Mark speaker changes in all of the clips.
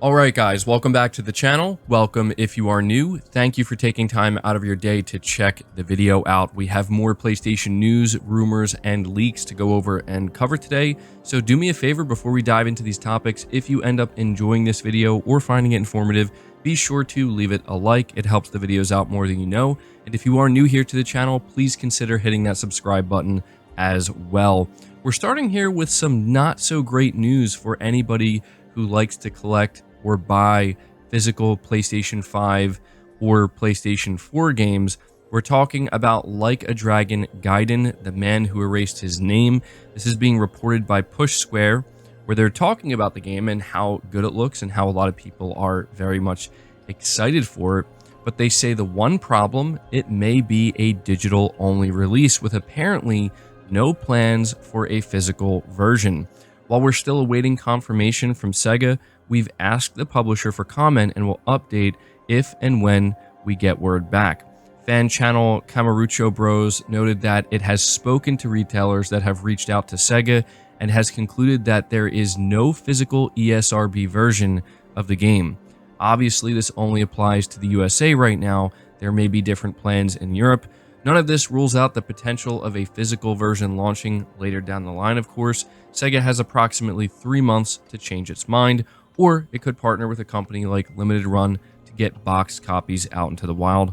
Speaker 1: Alright guys, welcome back to the channel. Welcome if you are new. Thank you for taking time out of your day to check the video out. We have more PlayStation news, rumors, and leaks to go over and cover today. So do me a favor before we dive into these topics. If you end up enjoying this video or finding it informative, be sure to leave it a like. It helps the videos out more than you know. And if you are new here to the channel, please consider hitting that subscribe button as well. We're starting here with some not so great news for anybody who likes to collect or buy physical PlayStation 5 or PlayStation 4 games. We're talking about Like a Dragon Gaiden, the man who erased his name. This is being reported by Push Square, where they're talking about the game and how good it looks and how a lot of people are very much excited for it. But they say the one problem, it may be a digital-only release with apparently no plans for a physical version. While we're still awaiting confirmation from Sega, we've asked the publisher for comment and will update if and when we get word back. Fan channel Camarucho Bros noted that it has spoken to retailers that have reached out to Sega and has concluded that there is no physical ESRB version of the game. Obviously, this only applies to the USA right now. There may be different plans in Europe. None of this rules out the potential of a physical version launching later down the line, of course. Sega has approximately 3 months to change its mind, or it could partner with a company like Limited Run to get boxed copies out into the wild.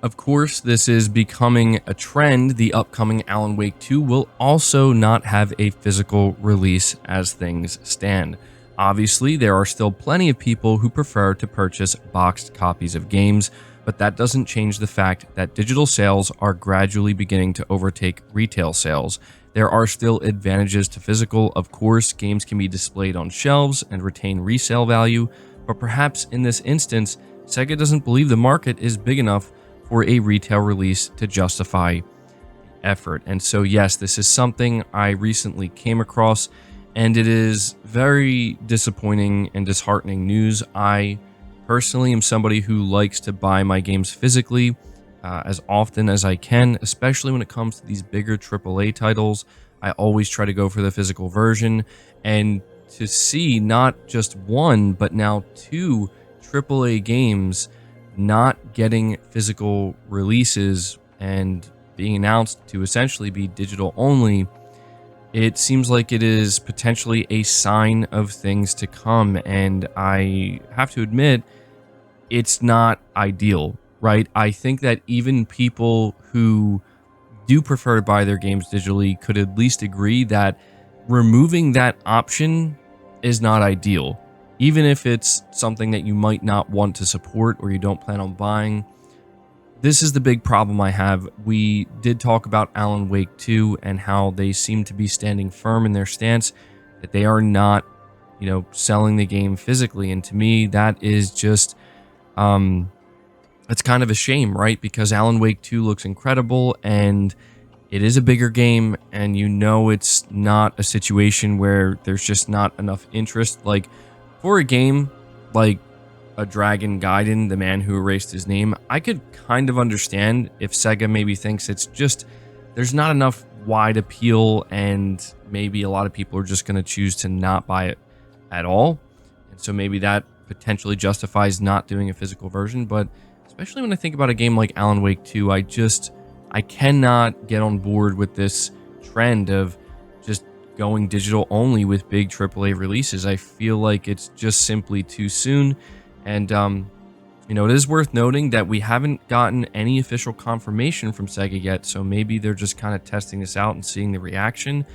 Speaker 1: Of course, this is becoming a trend. The upcoming Alan Wake 2 will also not have a physical release as things stand. Obviously, there are still plenty of people who prefer to purchase boxed copies of games, but that doesn't change the fact that digital sales are gradually beginning to overtake retail sales. There are still advantages to physical. Of course, games can be displayed on shelves and retain resale value, but perhaps in this instance, Sega doesn't believe the market is big enough for a retail release to justify effort. And so yes, this is something I recently came across, and it is very disappointing and disheartening news. I personally am somebody who likes to buy my games physically as often as I can, especially when it comes to these bigger AAA titles. I always try to go for the physical version, and to see not just one, but now 2 AAA games not getting physical releases and being announced to essentially be digital only, it seems like it is potentially a sign of things to come, and I have to admit, it's not ideal, right? I think that even people who do prefer to buy their games digitally could at least agree that removing that option is not ideal. Even if it's something that you might not want to support or you don't plan on buying, this is the big problem I have. We did talk about Alan Wake 2 and how they seem to be standing firm in their stance that they are not, selling the game physically. And to me, that is just it's kind of a shame, right? Because Alan Wake 2 looks incredible, and it is a bigger game, and it's not a situation where there's just not enough interest. Like, for a game like a Dragon Gaiden, the man who erased his name, I could kind of understand if Sega maybe thinks it's just, there's not enough wide appeal, and maybe a lot of people are just going to choose to not buy it at all. And so maybe that potentially justifies not doing a physical version. But especially when I think about a game like Alan Wake 2, I cannot get on board with this trend of just going digital only with big AAA releases. I feel like it's just simply too soon. And it is worth noting that we haven't gotten any official confirmation from Sega yet, so maybe they're just kind of testing this out and seeing the reaction.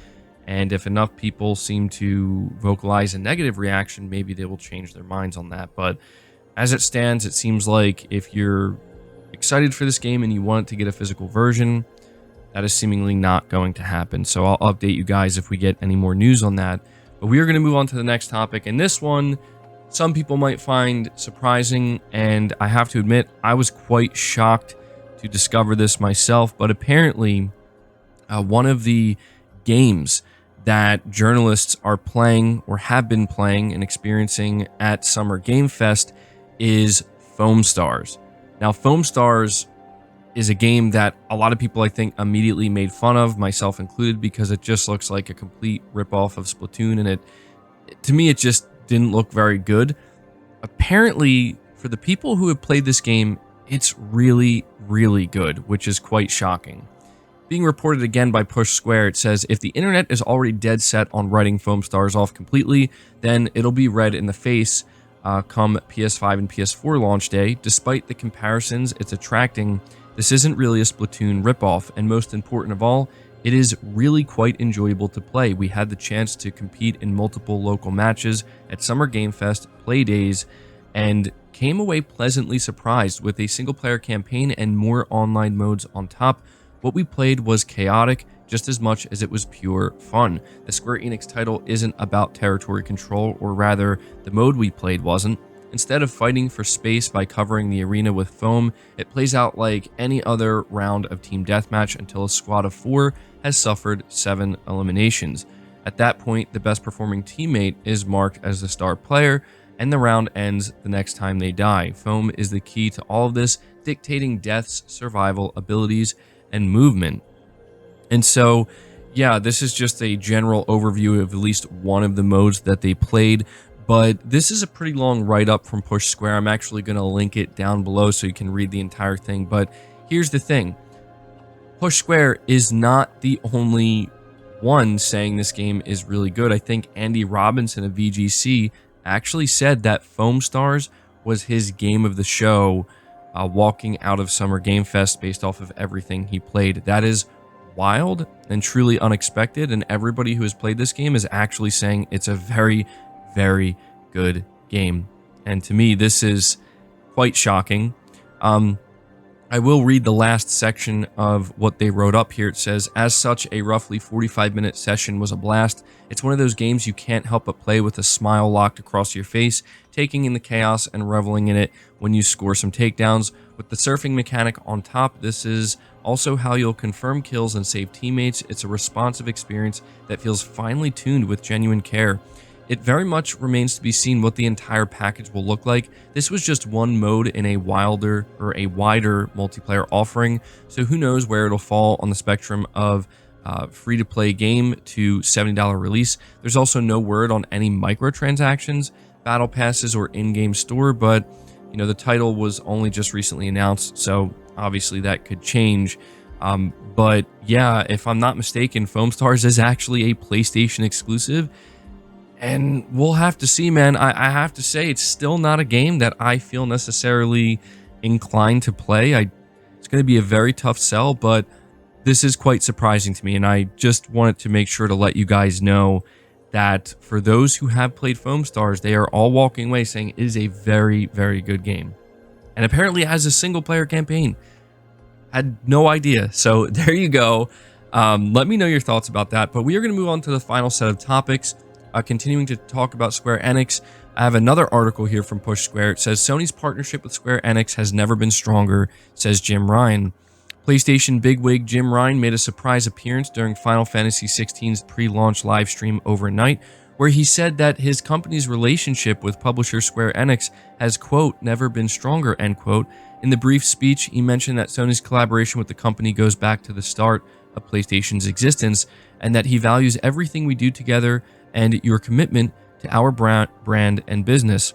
Speaker 1: And if enough people seem to vocalize a negative reaction, maybe they will change their minds on that. But as it stands, it seems like if you're excited for this game and you want to get a physical version, that is seemingly not going to happen. So I'll update you guys if we get any more news on that. But we are going to move on to the next topic. And this one, some people might find surprising, and I have to admit, I was quite shocked to discover this myself. But apparently, one of the games that journalists are playing or have been playing and experiencing at Summer Game Fest is Foam Stars. Now, Foam Stars is a game that a lot of people, I think, immediately made fun of, myself included, because it just looks like a complete ripoff of Splatoon, and to me, it just didn't look very good. Apparently, for the people who have played this game, it's really, really good, which is quite shocking. Being reported again by Push Square, it says, if the internet is already dead set on writing Foam Stars off completely, then it'll be red in the face come PS5 and PS4 launch day. Despite the comparisons it's attracting, this isn't really a Splatoon ripoff, and most important of all, it is really quite enjoyable to play. We had the chance to compete in multiple local matches at Summer Game Fest play days, and came away pleasantly surprised with a single-player campaign and more online modes on top. What we played was chaotic just as much as it was pure fun. The Square Enix title isn't about territory control, or rather, the mode we played wasn't. Instead of fighting for space by covering the arena with foam, it plays out like any other round of team deathmatch until a squad of 4 has suffered 7 eliminations. At that point, the best performing teammate is marked as the star player, and the round ends the next time they die. Foam is the key to all of this, dictating deaths, survival, abilities, and movement. And so, yeah, this is just a general overview of at least one of the modes that they played, but this is a pretty long write-up from Push Square. I'm actually going to link it down below so you can read the entire thing, but here's the thing. Push Square is not the only one saying this game is really good. I think Andy Robinson of VGC actually said that Foam Stars was his game of the show walking out of Summer Game Fest based off of everything he played. That is wild and truly unexpected, and everybody who has played this game is actually saying it's a very, very good game. And to me, this is quite shocking. I will read the last section of what they wrote up here. It says, as such, a roughly 45-minute session was a blast. It's one of those games you can't help but play with a smile locked across your face, taking in the chaos and reveling in it when you score some takedowns. With the surfing mechanic on top, this is also how you'll confirm kills and save teammates. It's a responsive experience that feels finely tuned with genuine care. It very much remains to be seen what the entire package will look like. This was just one mode in a wider multiplayer offering, so who knows where it'll fall on the spectrum of free-to-play game to $70 release. There's also no word on any microtransactions, battle passes, or in-game store, but you know, the title was only just recently announced, so obviously that could change. But yeah, if I'm not mistaken, Foam Stars is actually a PlayStation exclusive. And we'll have to see, man. I have to say, it's still not a game that I feel necessarily inclined to play. It's going to be a very tough sell, but this is quite surprising to me. And I just wanted to make sure to let you guys know that for those who have played Foam Stars, they are all walking away saying it is a very, very good game. And apparently it has a single-player campaign. Had no idea. So there you go. Let me know your thoughts about that. But we are going to move on to the final set of topics. Continuing to talk about Square Enix, I have another article here from Push Square. It says, Sony's partnership with Square Enix has never been stronger, says Jim Ryan. PlayStation bigwig Jim Ryan made a surprise appearance during Final Fantasy XVI's pre-launch live stream overnight, where he said that his company's relationship with publisher Square Enix has, quote, never been stronger, end quote. In the brief speech, he mentioned that Sony's collaboration with the company goes back to the start of PlayStation's existence, and that he values everything we do together and your commitment to our brand and business.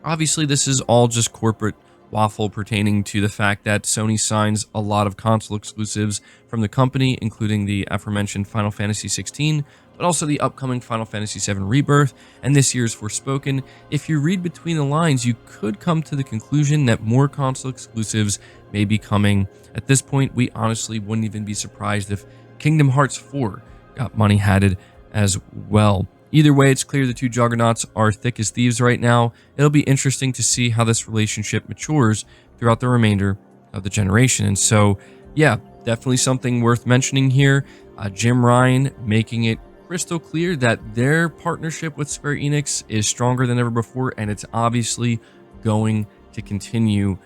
Speaker 1: Obviously, this is all just corporate waffle pertaining to the fact that Sony signs a lot of console exclusives from the company, including the aforementioned Final Fantasy XVI, but also the upcoming Final Fantasy VII Rebirth and this year's Forspoken. If you read between the lines, you could come to the conclusion that more console exclusives may be coming. At this point, we honestly wouldn't even be surprised if Kingdom Hearts 4 got money hatted as well. Either way, it's clear the two juggernauts are thick as thieves right now. It'll be interesting to see how this relationship matures throughout the remainder of the generation. And so, yeah, definitely something worth mentioning here. Jim Ryan making it crystal clear that their partnership with Square Enix is stronger than ever before, and it's obviously going to continue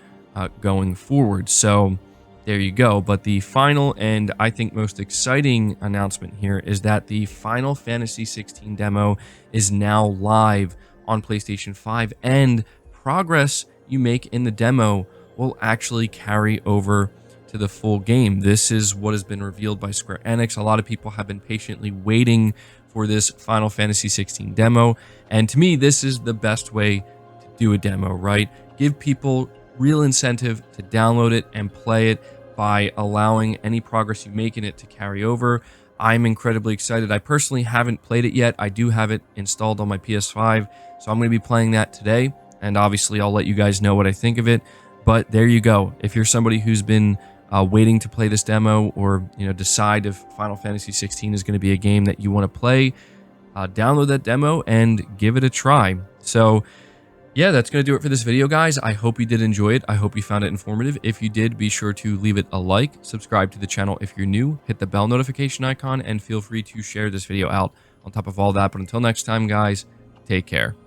Speaker 1: going forward. So there you go. But the final and I think most exciting announcement here is that the Final Fantasy XVI demo is now live on PlayStation 5, and progress you make in the demo will actually carry over to the full game. This is what has been revealed by Square Enix. A lot of people have been patiently waiting for this Final Fantasy XVI demo, and to me, this is the best way to do a demo, right? Give people real incentive to download it and play it by allowing any progress you make in it to carry over. I'm incredibly excited. I personally haven't played it yet. I do have it installed on my PS5, so I'm going to be playing that today, and obviously I'll let you guys know what I think of it. But there you go. If you're somebody who's been waiting to play this demo, or decide if Final Fantasy 16 is going to be a game that you want to play, download that demo and give it a try. So yeah, that's going to do it for this video, guys. I hope you did enjoy it. I hope you found it informative. If you did, be sure to leave it a like, subscribe to the channel if you're new, hit the bell notification icon, and feel free to share this video out on top of all that. But until next time, guys, take care.